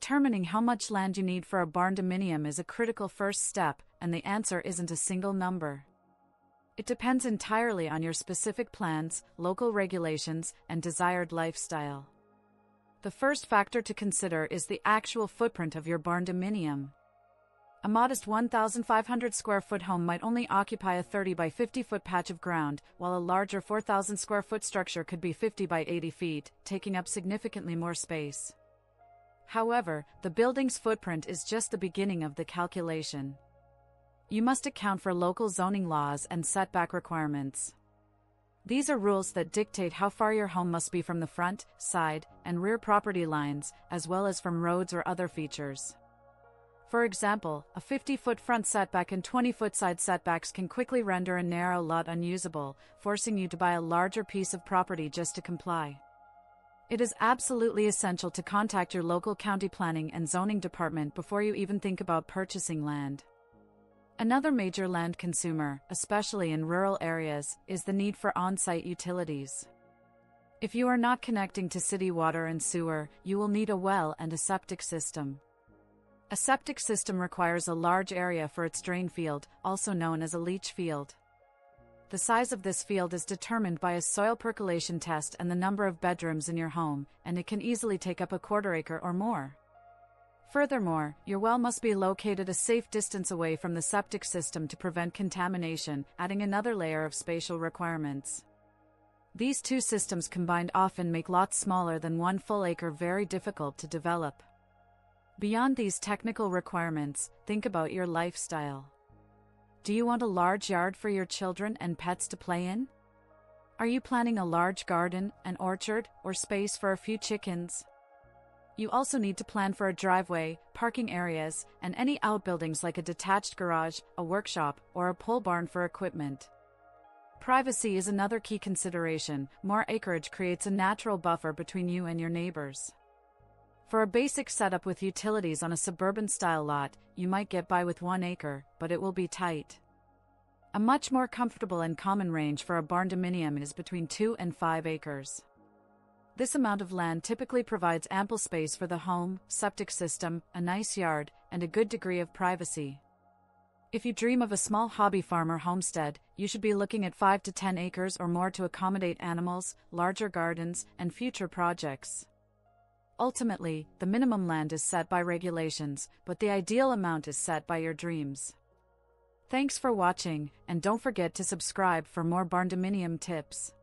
Determining how much land you need for a barndominium is a critical first step, and the answer isn't a single number. It depends entirely on your specific plans, local regulations, and desired lifestyle. The first factor to consider is the actual footprint of your barndominium. A modest 1,500 square foot home might only occupy a 30 by 50 foot patch of ground, while a larger 4,000 square foot structure could be 50 by 80 feet, taking up significantly more space. However, the building's footprint is just the beginning of the calculation. You must account for local zoning laws and setback requirements. These are rules that dictate how far your home must be from the front, side, and rear property lines, as well as from roads or other features. For example, a 50-foot front setback and 20-foot side setbacks can quickly render a narrow lot unusable, forcing you to buy a larger piece of property just to comply. It is absolutely essential to contact your local county planning and zoning department before you even think about purchasing land. Another major land consumer, especially in rural areas, is the need for on-site utilities. If you are not connecting to city water and sewer, you will need a well and a septic system. A septic system requires a large area for its drain field, also known as a leach field. The size of this field is determined by a soil percolation test and the number of bedrooms in your home, and it can easily take up a quarter acre or more. Furthermore, your well must be located a safe distance away from the septic system to prevent contamination, adding another layer of spatial requirements. These two systems combined often make lots smaller than 1 full acre very difficult to develop. Beyond these technical requirements, think about your lifestyle. Do you want a large yard for your children and pets to play in? Are you planning a large garden, an orchard, or space for a few chickens? You also need to plan for a driveway, parking areas, and any outbuildings like a detached garage, a workshop, or a pole barn for equipment. Privacy is another key consideration. More acreage creates a natural buffer between you and your neighbors. For a basic setup with utilities on a suburban-style lot, you might get by with 1 acre, but it will be tight. A much more comfortable and common range for a barndominium is between 2 and 5 acres. This amount of land typically provides ample space for the home, septic system, a nice yard, and a good degree of privacy. If you dream of a small hobby farm or homestead, you should be looking at 5 to 10 acres or more to accommodate animals, larger gardens, and future projects. Ultimately, the minimum land is set by regulations, but the ideal amount is set by your dreams. Thanks for watching, and don't forget to subscribe for more barndominium tips.